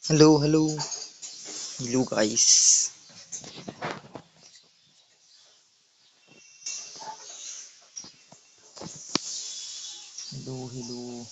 Hello, hello, hello guys. Hello, hello.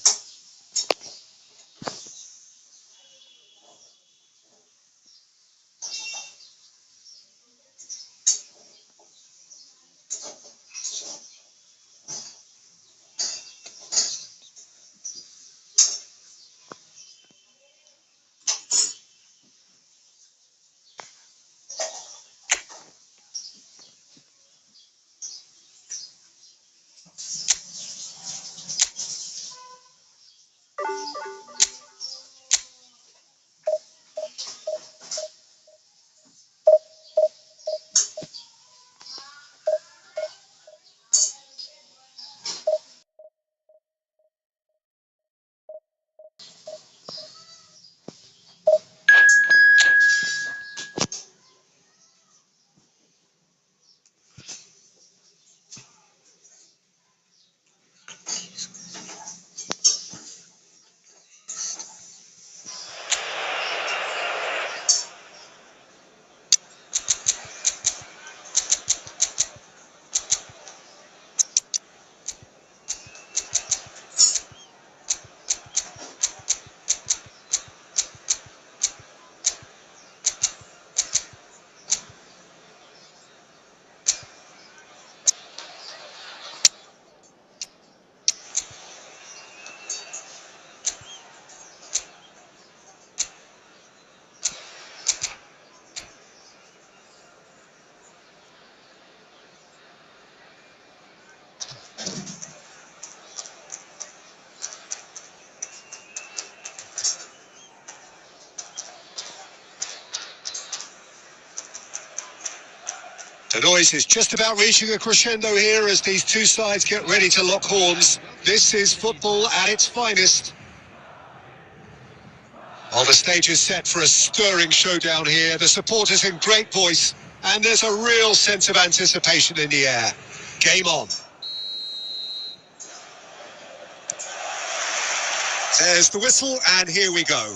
The noise is just about reaching a crescendo here as these two sides get ready to lock horns. This is football at its finest. Well, the stage is set for a stirring showdown here. The supporters in great voice, and there's a real sense of anticipation in the air. Game on. There's the whistle, and here we go.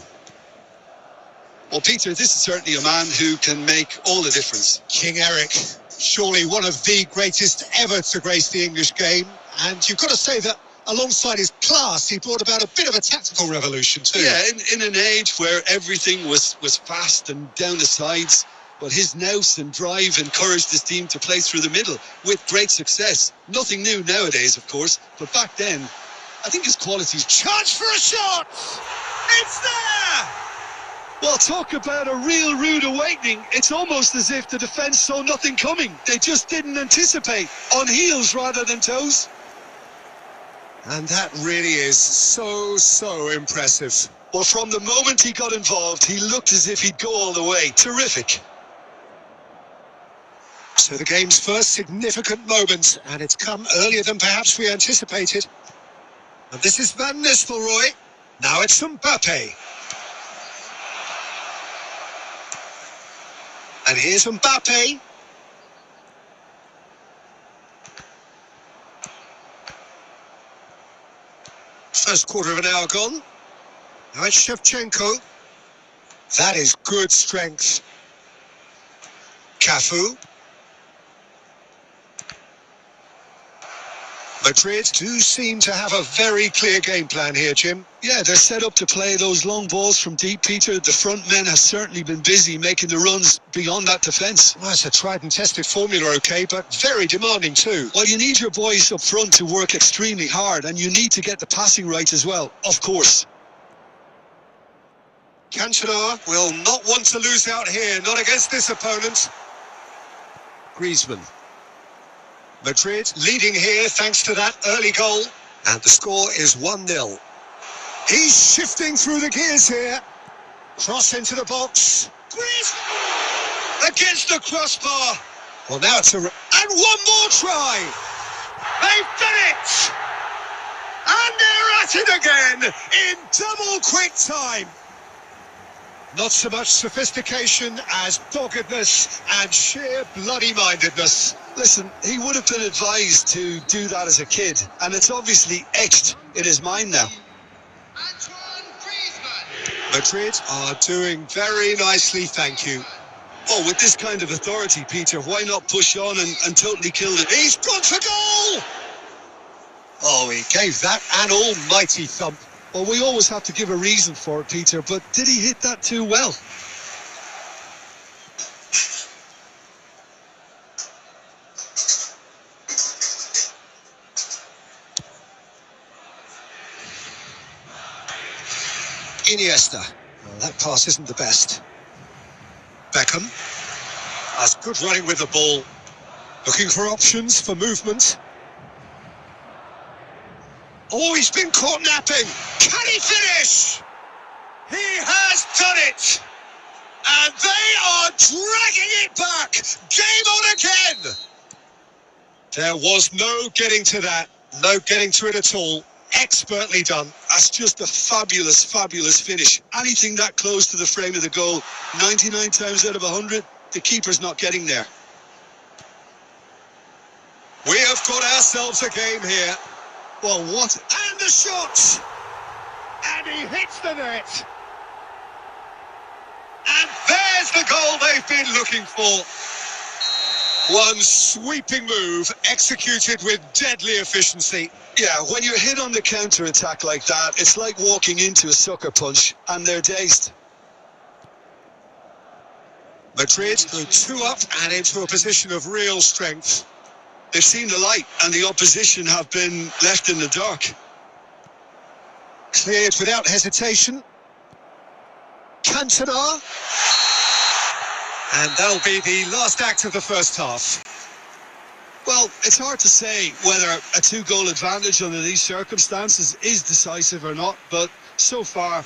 Well, Peter, this is certainly a man who can make all the difference. King Eric, surely one of the greatest ever to grace the English game. And you've got to say that alongside his class, he brought about a bit of a tactical revolution too. Yeah, in an age where everything was fast and down the sides, but his nous and drive encouraged his team to play through the middle with great success. Nothing new nowadays, of course, but back then, I think his qualities... Chance for a shot! It's there! Well, talk about a real rude awakening. It's almost as if the defence saw nothing coming. They just didn't anticipate. On heels rather than toes. And that really is so impressive. Well, from the moment he got involved, he looked as if he'd go all the way. Terrific. So the game's first significant moment, and it's come earlier than perhaps we anticipated. And this is Van Nistelrooy. Now it's Mbappe. And here's Mbappe. First quarter of an hour gone. Now it's Shevchenko. That is good strength. Cafu. Madrid do seem to have a very clear game plan here, Jim. Yeah, they're set up to play those long balls from deep, Peter. The front men have certainly been busy making the runs beyond that defence. Well, it's a tried and tested formula, okay, but very demanding too. Well, you need your boys up front to work extremely hard, and you need to get the passing right as well, of course. Cantona will not want to lose out here, not against this opponent. Griezmann. Madrid leading here thanks to that early goal. And the score is 1-0. He's shifting through the gears here. Cross into the box. Griezmann! Against the crossbar. Well, now it's and one more try. They've done it! And they're at it again in double quick time. Not so much sophistication as doggedness and sheer bloody-mindedness. Listen, he would have been advised to do that as a kid, and it's obviously etched in his mind now. Madrid are doing very nicely, thank you. Oh, with this kind of authority, Peter, why not push on and totally kill it? He's gone for goal! Oh, he gave that an almighty thump. Well, we always have to give a reason for it, Peter, but did he hit that too well? Iniesta. Well, that pass isn't the best. Beckham. That's good running with the ball. Looking for options for movement. Oh, he's been caught napping. Can he finish? He has done it. And they are dragging it back. Game on again. There was no getting to that. No getting to it at all. Expertly done. That's just a fabulous, fabulous finish. Anything that close to the frame of the goal, 99 times out of 100, the keeper's not getting there. We have got ourselves a game here. Well, what? And the shot! And he hits the net. And there's the goal they've been looking for. One sweeping move, executed with deadly efficiency. Yeah, when you're hit on the counter-attack like that, it's like walking into a sucker punch, and they're dazed. Madrid go 2 up and into a position of real strength. They've seen the light, and the opposition have been left in the dark. Cleared without hesitation. Cantona. And that'll be the last act of the first half. Well, it's hard to say whether a 2-goal advantage under these circumstances is decisive or not, but so far,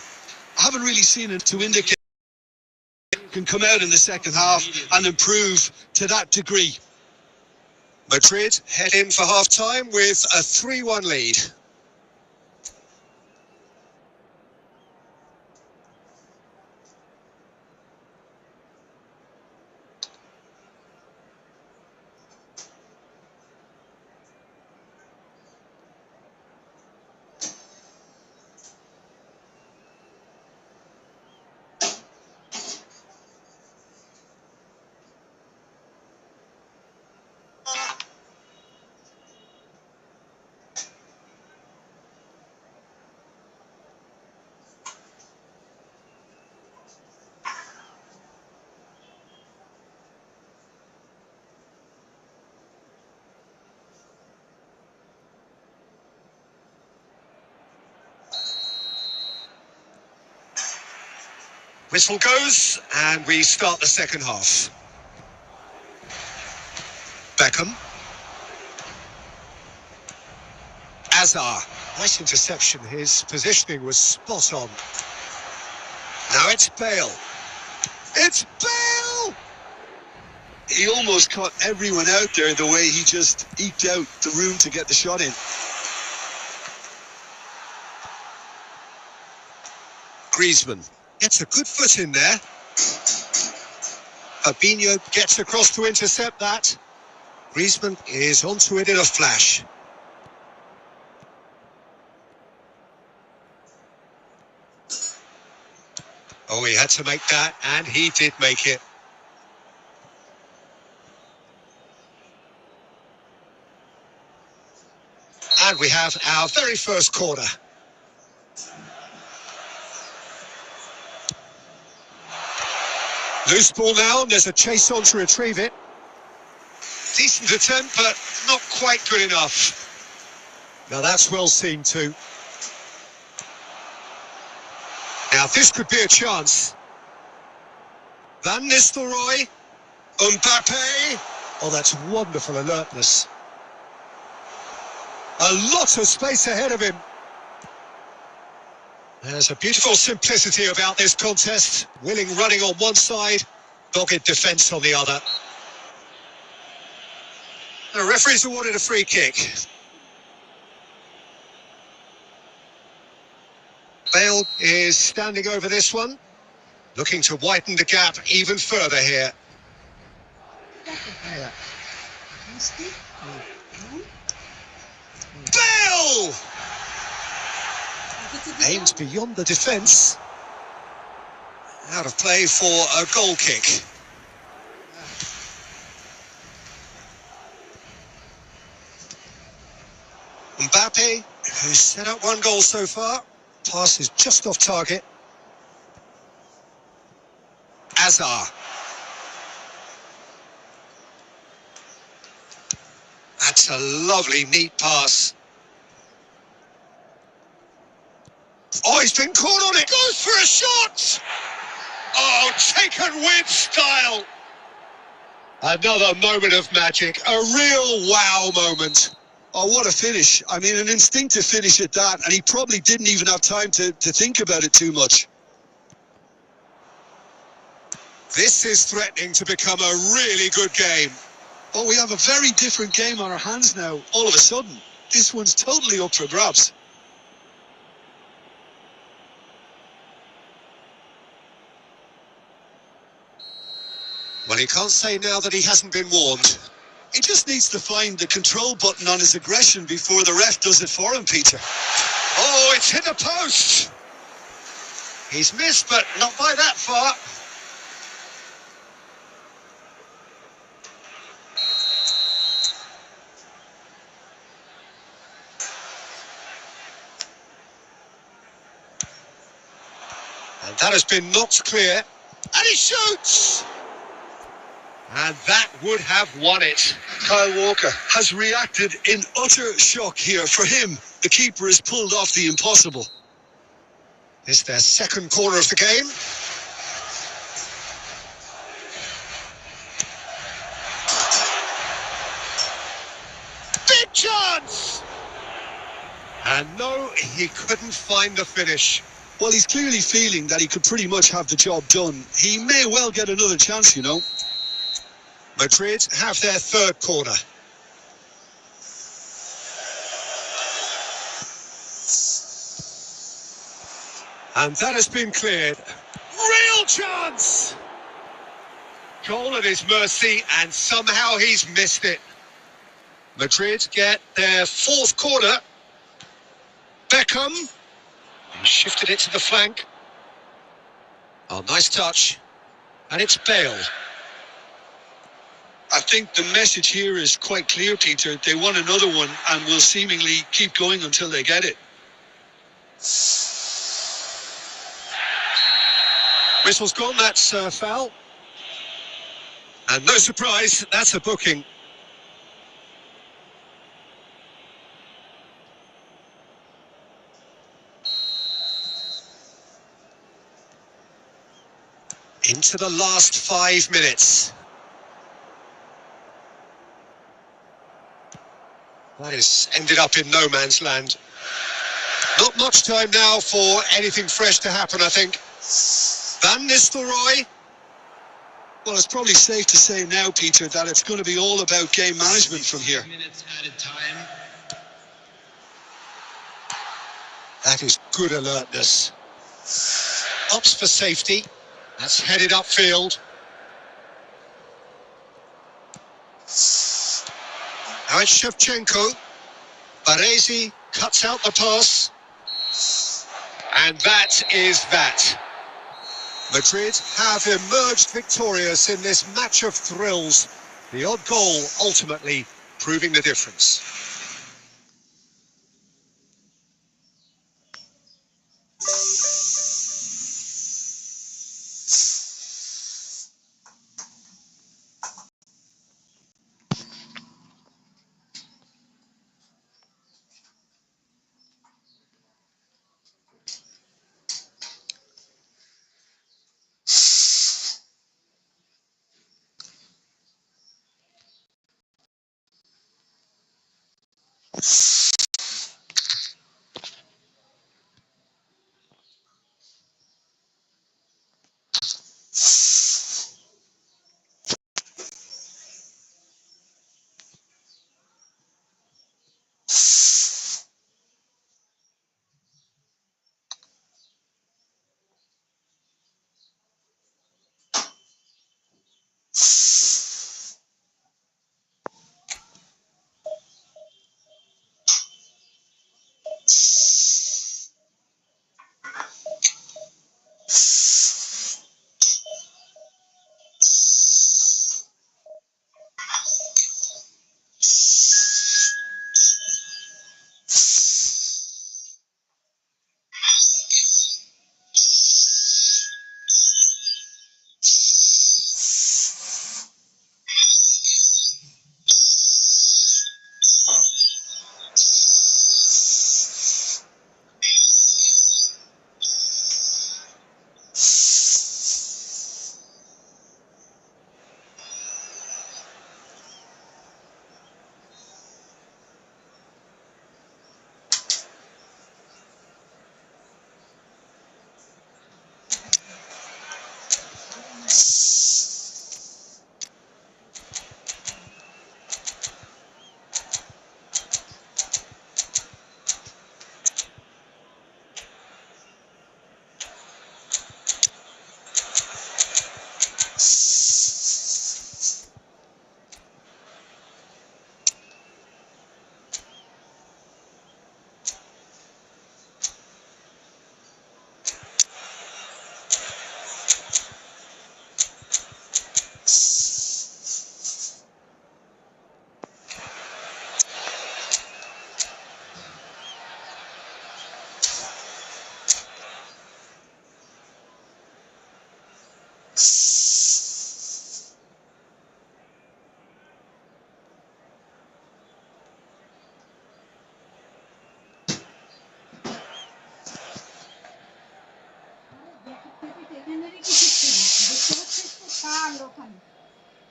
I haven't really seen it to indicate it can come out in the second half and improve to that degree. Madrid head in for half-time with a 3-1 lead. Whistle goes, and we start the second half. Beckham. Azar. Nice interception. His positioning was spot on. Now it's Bale. It's Bale! He almost caught everyone out there the way he just eked out the room to get the shot in. Griezmann gets a good foot in there. Fabinho gets across to intercept that. Griezmann is onto it in a flash. Oh, he had to make that, and he did make it. And we have our very first corner. Loose ball now, and there's a chase on to retrieve it. Decent attempt, but not quite good enough. Now that's well seen too. Now this could be a chance. Van Nistelrooy. Mbappe. Oh, that's wonderful alertness. A lot of space ahead of him. There's a beautiful simplicity about this contest. Willing running on one side, dogged defence on the other. The referee's awarded a free kick. Bale is standing over this one, looking to widen the gap even further here. Bale! Aims beyond the defence. Out of play for a goal kick. Mbappe, who's set up one goal so far. Pass is just off target. Azar. That's a lovely, neat pass. Oh, he's been caught on it. Goes for a shot. Oh, taken with style. Another moment of magic. A real wow moment. Oh, what a finish. I mean, an instinctive finish at that, and he probably didn't even have time to think about it too much. This is threatening to become a really good game. Oh, we have a very different game on our hands now, all of a sudden. This one's totally up for grabs. Well, he can't say now that he hasn't been warned. He just needs to find the control button on his aggression before the ref does it for him, Peter. Oh, it's hit the post. He's missed, but not by that far. And that has been knocked clear. And he shoots! And that would have won it. Kyle Walker has reacted in utter shock here. For him, the keeper has pulled off the impossible. It's their second corner of the game. Big chance! And no, he couldn't find the finish. Well, he's clearly feeling that he could pretty much have the job done. He may well get another chance, you know. Madrid have their third corner. And that has been cleared. Real chance! Goal at his mercy, and somehow he's missed it. Madrid get their fourth corner. Beckham. He shifted it to the flank. Oh, nice touch. And it's Bale. I think the message here is quite clear, Peter. They want another one and will seemingly keep going until they get it. Whistle's gone, that's a foul. And no surprise, that's a booking. Into the last 5 minutes. That has ended up in no man's land. Not much time now for anything fresh to happen, I think. Van Nistelrooy. Well, it's probably safe to say now, Peter, that it's going to be all about game management from here. Minutes added time. That is good alertness. Ops for safety. That's headed upfield. Now it's Shevchenko. Baresi cuts out the pass. And that is that. Madrid have emerged victorious in this match of thrills. The odd goal ultimately proving the difference.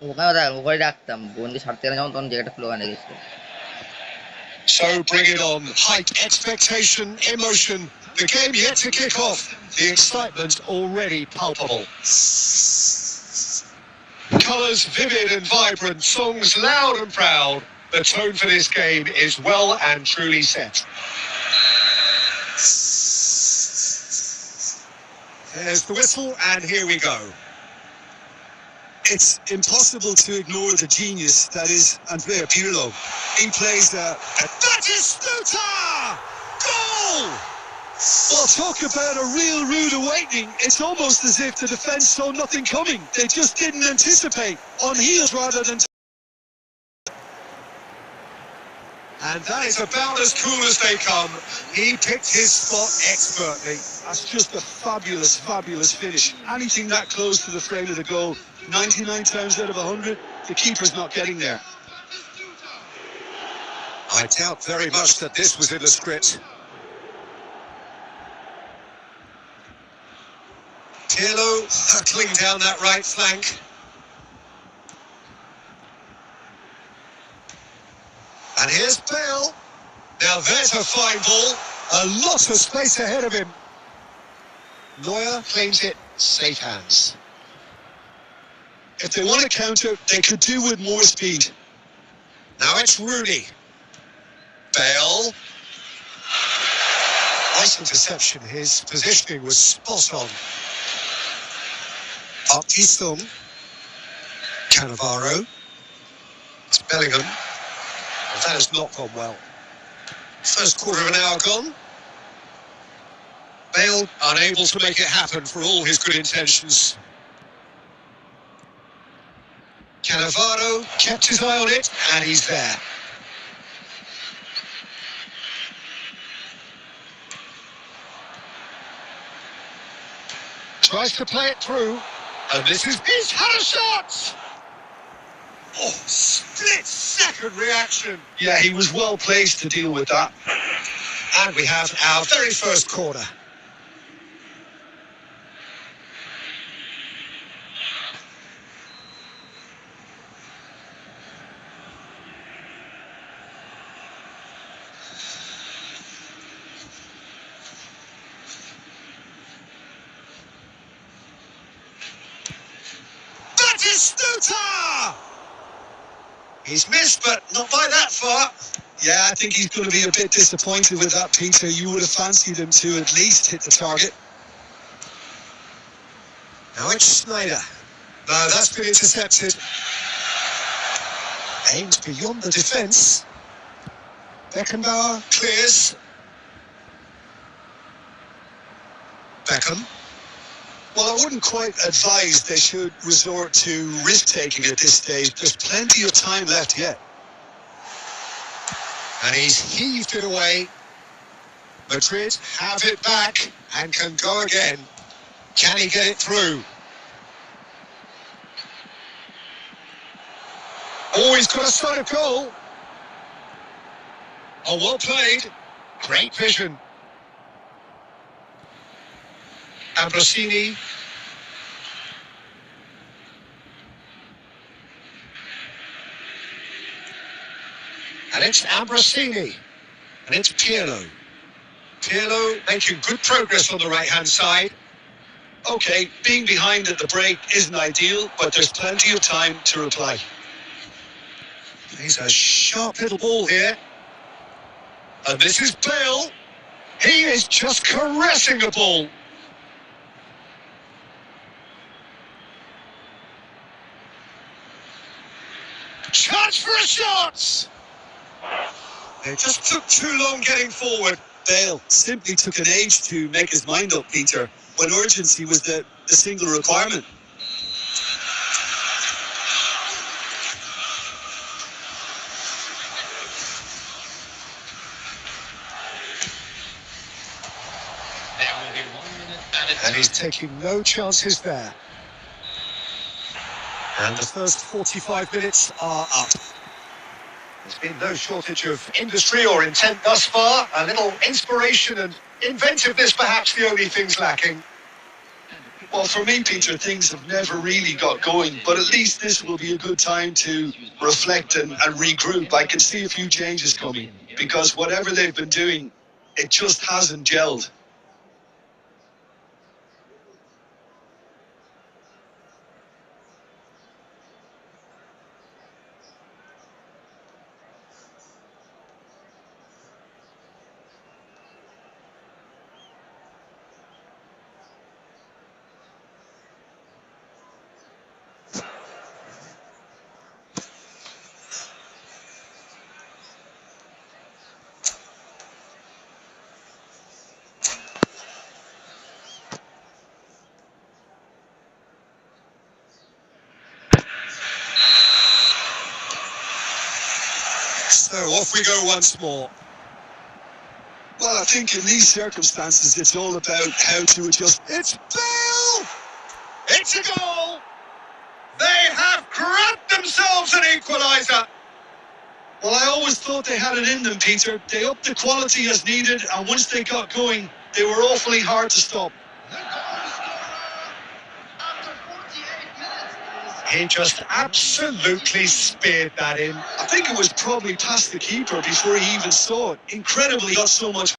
ওখানে রাখতাম বন্দি ছাড়তে গেলে যেমন তখন জায়গাটা স্লোগানে গেছিল। So bring it on. Height, expectation, emotion. The game yet to kick off. The excitement already palpable. Colours vivid and vibrant, songs loud and proud. The tone for this game is well and truly set. There's the whistle, and here we go. It's impossible to ignore the genius that is Andrea Pirlo. He plays That is Stuta! Goal! Well, talk about a real rude awakening. It's almost as if the defence saw nothing coming. They just didn't anticipate. On heels rather than... And that is about as cool as they come. He picked his spot expertly. That's just a fabulous, fabulous finish. Anything that close to the frame of the goal, 99 times out of 100, the keeper's not getting there. I doubt very much that this was in the script. Pirlo hurtling down that right flank. And here's Bale. Now there's a fine ball. A lot of space ahead of him. Neuer claims it, safe hands. If they want to counter, they could do with more speed. Now it's Rooney. Bale. Nice interception. His positioning was spot on. Up his thumb. Cannavaro. It's Bellingham. Well, that has not gone well. First quarter of an hour gone. Bale unable to make it happen for all his good intentions. Cannavaro kept his eye on it, and he's there. Tries to play it through, and this is... He's had a shot! Oh, split-second reaction. Yeah, he was well placed to deal with that. And we have our very first corner. That is Stuta! He's missed, but not by that far. Yeah, I think he's going to be a bit disappointed with that, Peter. You would have fancied him to at least hit the target. Now it's Snyder. No, that's been intercepted. Aims beyond the defence. Beckenbauer clears. Beckham. Well, I wouldn't quite advise they should resort to risk-taking at this stage. There's plenty of time left yet. And he's heaved it away. Madrid have it back and can go again. Can he get it through? Oh, he's got a sight of goal. Oh, well played. Great vision. Ambrosini. And it's Ambrosini. And it's Pirlo. Pirlo making good progress on the right-hand side. Okay, being behind at the break isn't ideal, but there's plenty of time to reply. He's a sharp little ball here. And this is Bale. He is just caressing the ball. Chance for a shot! They just took too long getting forward. Bale simply took an age to make his mind up, Peter, when urgency was the single requirement. And he's taking no chances there. And the first 45 minutes are up. There's been no shortage of industry or intent thus far. A little inspiration and inventiveness, perhaps the only things lacking. Well, for me, Peter, things have never really got going, but at least this will be a good time to reflect and regroup. I can see a few changes coming because whatever they've been doing, it just hasn't gelled. So off we go once more. Well, I think in these circumstances, it's all about how to adjust. It's Bale! It's a goal! They have grabbed themselves an equaliser! Well, I always thought they had it in them, Peter. They upped the quality as needed, and once they got going, they were awfully hard to stop. He just absolutely speared that in. I think it was probably past the keeper before he even saw it. Incredibly, got so much.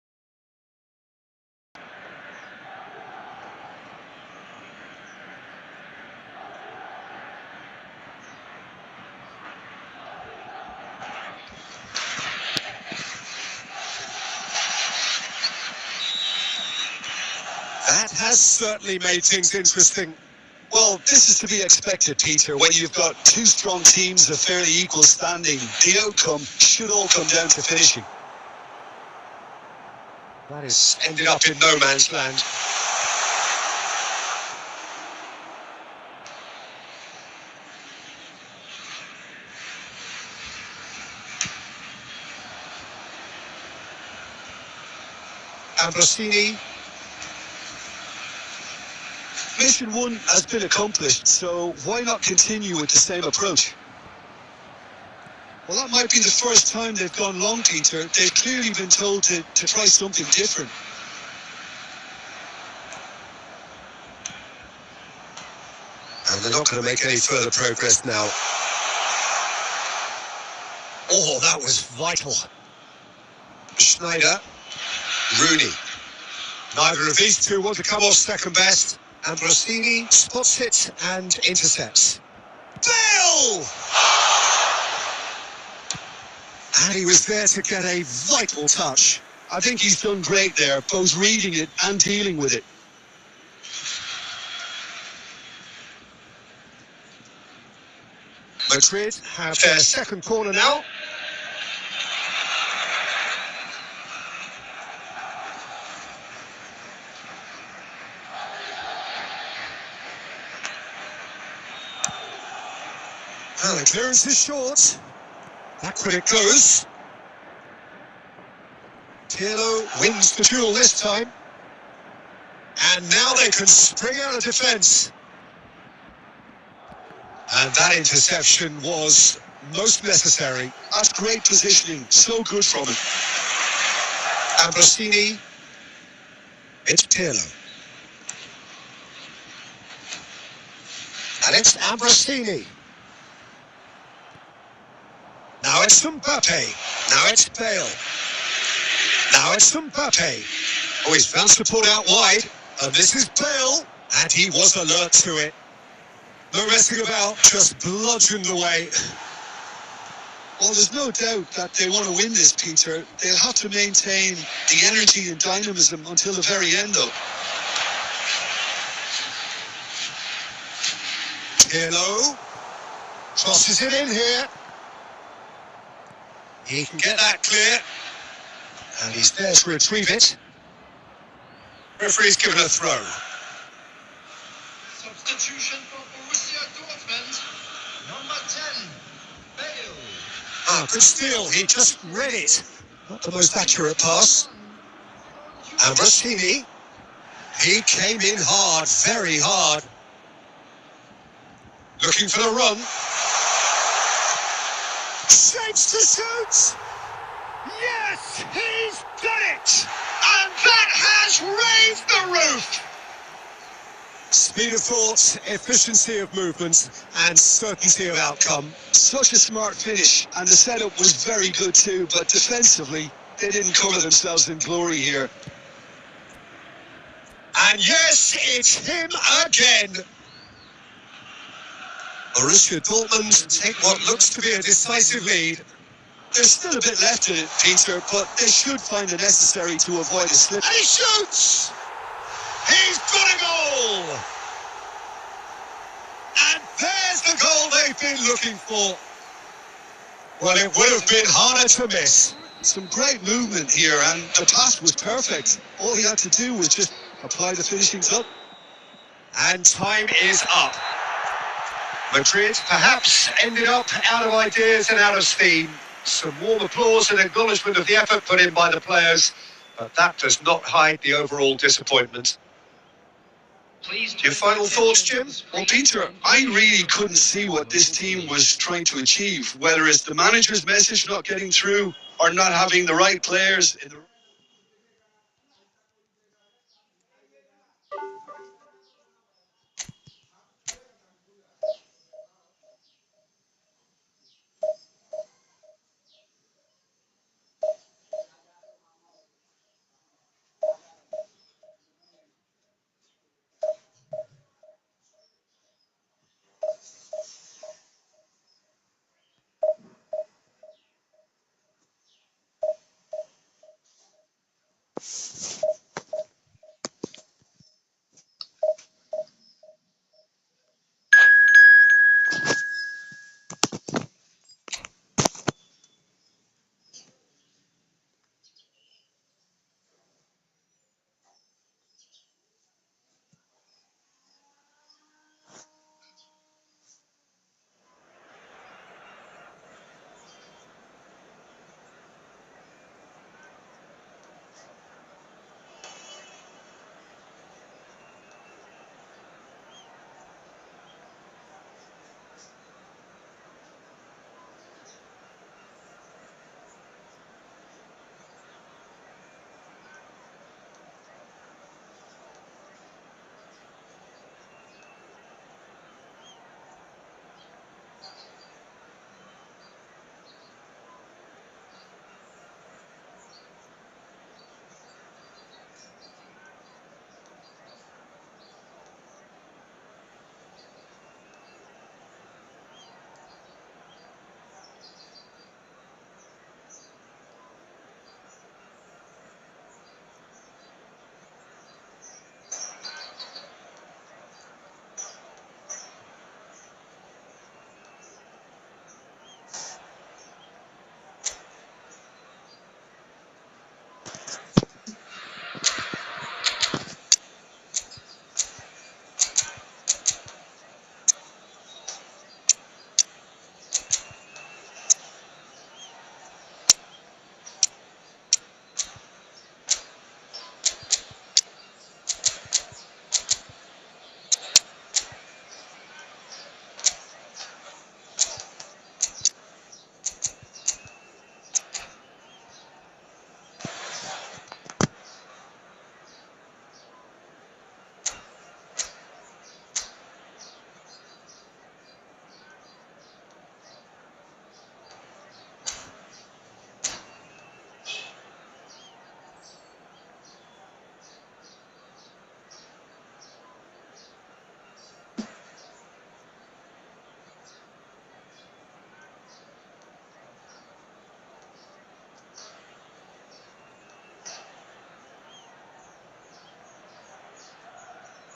That has certainly made things interesting. Well, this is to be expected, Peter. When you've got two strong teams of fairly equal standing, the outcome should all come down to finishing. That is ended up in no man's land. Ambrosini. Mission 1 has been accomplished, so why not continue with the same approach? Well, that might be the first time they've gone long, Peter. They've clearly been told to try something different. And they're not going to make any further progress now. Oh, that was vital. Schneider. Rooney. Neither of these two want to come off second best. Ambrosini spots it and intercepts. Bale! And he was there to get a vital touch. I think he's done great there, both reading it and dealing with it. Madrid have their second corner now. Well, the clearance is short. Back when it goes. Pirlo wins the duel this time. And now they can spring out of defence. And that interception was most necessary. That's great positioning, so good from him. Ambrosini. It's Pirlo. And it's Ambrosini. Now it's Mbappe. Now it's Bale. Now it's Mbappe. Oh, he's found support out wide. And this is Bale. And he was alert to it. No messing about, just bludgeoned away. Well, there's no doubt that they want to win this, Peter. They'll have to maintain the energy and dynamism until the very end, though. Pirlo crosses it in here. He can get that clear. And he's there to retrieve it. Referee's given a throw. Substitution for Borussia Dortmund, number 10, Bale. Ah, good steal. He just read it. Not the most accurate pass. Ambrosini. He came in hard, very hard. Looking for the run. Shapes to shoot. Yes, he's done it. And that has raised the roof! Speed of thought, efficiency of movement, and certainty of outcome. Such a smart finish, and the setup was very good too, but defensively, they didn't cover themselves in glory here. And yes, it's him again. Borussia Dortmund take what looks to be a decisive lead. There's still a bit left in it, Peter, but they should find the necessary to avoid a slip. And he shoots! He's got a goal! And there's the goal they've been looking for. Well, it would have been harder to miss. Some great movement here, and the pass was perfect. All he had to do was just apply the finishing touch. And time is up. Madrid perhaps ended up out of ideas and out of steam. Some warm applause and acknowledgement of the effort put in by the players, but that does not hide the overall disappointment. Your final thoughts, Jim? Well, Peter, I really couldn't see what this team was trying to achieve, whether it's the manager's message not getting through or not having the right players in the...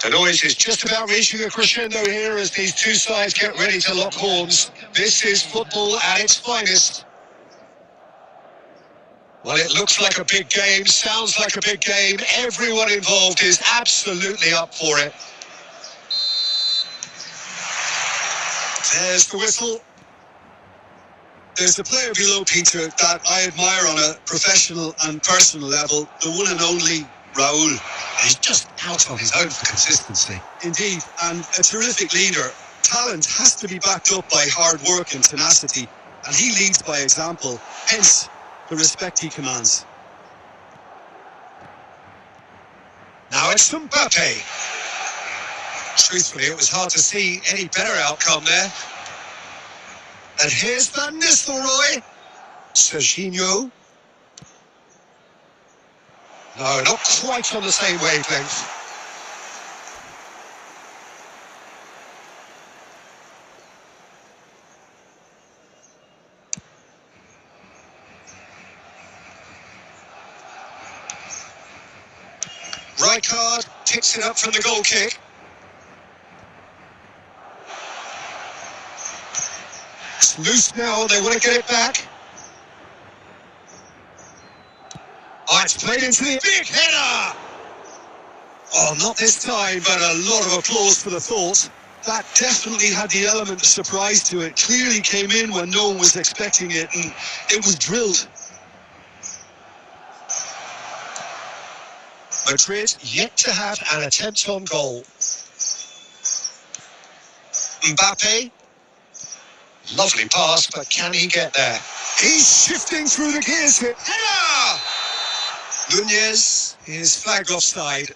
The noise is just about reaching a crescendo here as these two sides get ready to lock horns. This is football at its finest. Well, it looks like a big game, sounds like a big game. Everyone involved is absolutely up for it. There's the whistle. There's a player below, Peter, that I admire on a professional and personal level, the one and only Raul. He's just out on his own for consistency. Indeed, and a terrific leader. Talent has to be backed up by hard work and tenacity, and he leads by example, hence the respect he commands. Now it's Mbappe. Truthfully, it was hard to see any better outcome there. And here's Van Nistelrooy. Serginho. No, not quite on the same wavelength. Right card, picks it up from the goal kick. It's loose now, they want to get it back. Oh, it's played into the big header! Oh, not this time, but a lot of applause for the thought. That definitely had the element of surprise to it. Clearly came in when no one was expecting it, and it was drilled. Madrid yet to have an attempt on goal. Mbappe. Lovely pass, but can he get there? He's shifting through the gears here. Header! Nunez is flagged offside.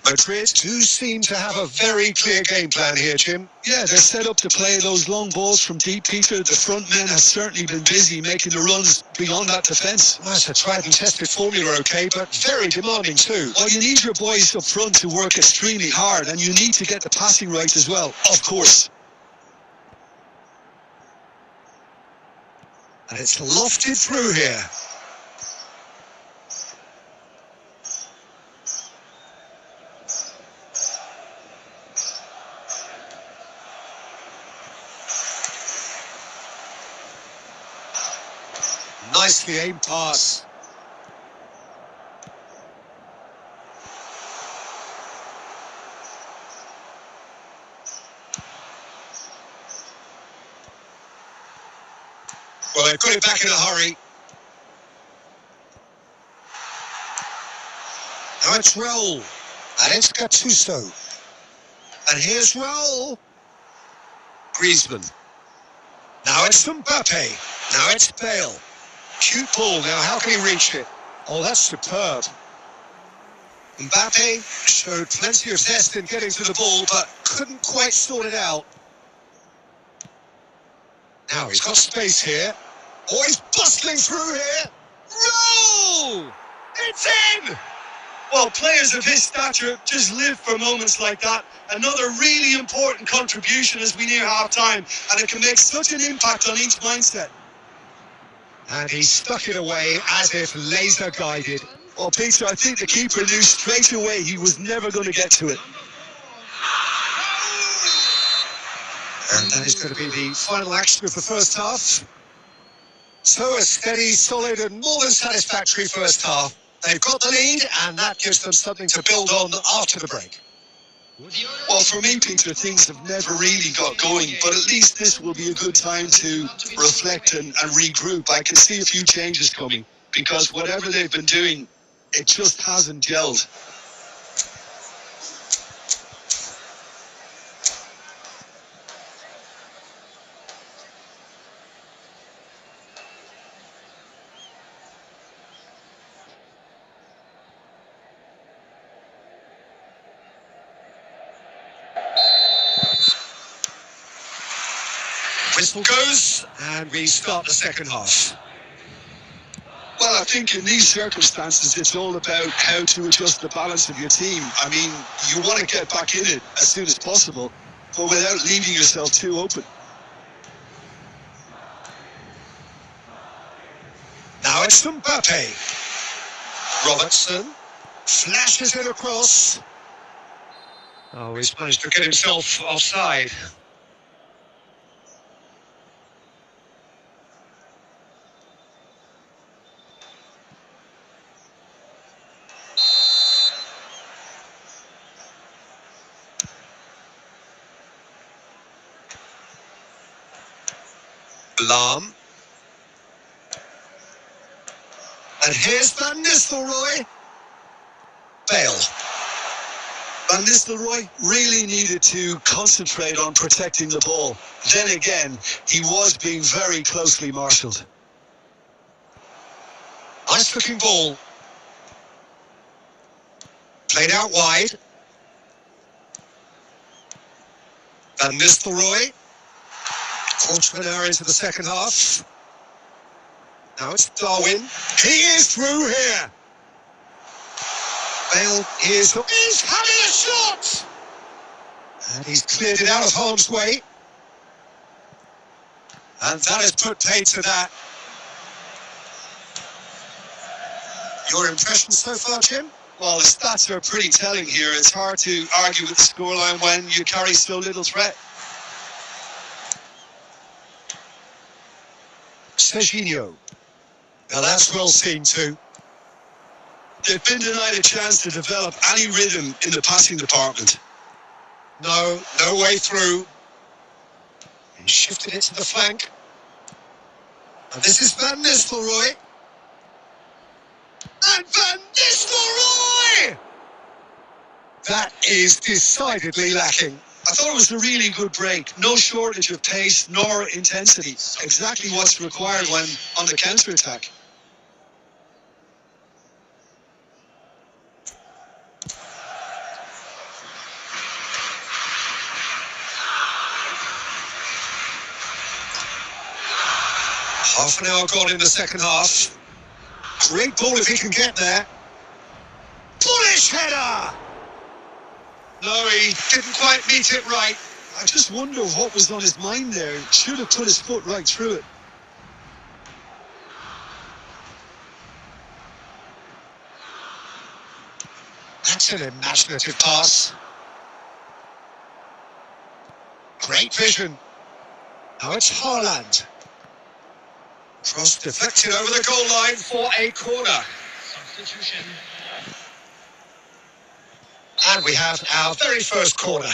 Madrid do seem to have a very clear game plan here, Jim. Yeah, they're set up to play those long balls from deep, Peter. The front men have certainly been busy making the runs beyond that defence. Well, that's a tried and tested formula, okay, but very demanding too. Well, you need your boys up front to work extremely hard, and you need to get the passing right as well, of course. And it's lofted through here. Nicely aimed pass. Well, they've got it back in a hurry. Now it's Raul. And it's Gattuso. And here's Raul. Griezmann. Now it's Mbappe. Now it's Bale. Cute ball. Now how can he reach it? Oh, that's superb. Mbappe showed plenty of zest in getting to the ball, but couldn't quite sort it out. Now he's got space here. Oh, he's bustling through here. No! It's in! Well, players of his stature just live for moments like that. Another really important contribution as we near half-time, and it can make such an impact on each mindset. And he stuck it away as if laser guided. Well, Peter, I think the keeper knew straight away he was never going to get to it. And that is going to be the final action of the first half. So a steady, solid and more than satisfactory first half. They've got the lead and that gives them something to build on after the break. Well, for me, Peter, things have never really got going, but at least this will be a good time to reflect and regroup. I can see a few changes coming, because whatever they've been doing, it just hasn't gelled. Whistle goes, and we start the second half. Well, I think in these circumstances, it's all about how to adjust the balance of your team. I mean, you want to get back in it as soon as possible, but without leaving yourself too open. Now it's Mbappe. Robertson flashes it across. Oh, he's managed to get himself offside. Lahm. And here's Van Nistelrooy. Bale. Van Nistelrooy really needed to concentrate on protecting the ball. Then again, he was being very closely marshalled. Nice looking ball. Played out wide. Van Nistelrooy. Fortunate hour into the second half. Now it's Darwin. He is through here. Bale is having a shot! And he's cleared it out of harm's way. And that has put paid to that. Your impressions so far, Jim? Well, the stats are pretty telling here. It's hard to argue with the scoreline when you carry so little threat. Serginho. Now that's well seen too. They've been denied a chance to develop any rhythm in the passing department. No way through. He shifted it to the flank. And this is Van Nistelrooy. And Van Nistelrooy! That is decidedly lacking. I thought it was a really good break. No shortage of pace nor intensity. Exactly what's required when on the counter-attack. Half an hour gone in the second half. Great ball if he can get there. Bullish header! No, he didn't quite meet it right. I just wonder what was on his mind there. Should have put his foot right through it. That's an imaginative pass. Great vision. Now it's Haaland. Cross deflected over the goal line for a corner. Substitution. And we have our very first corner.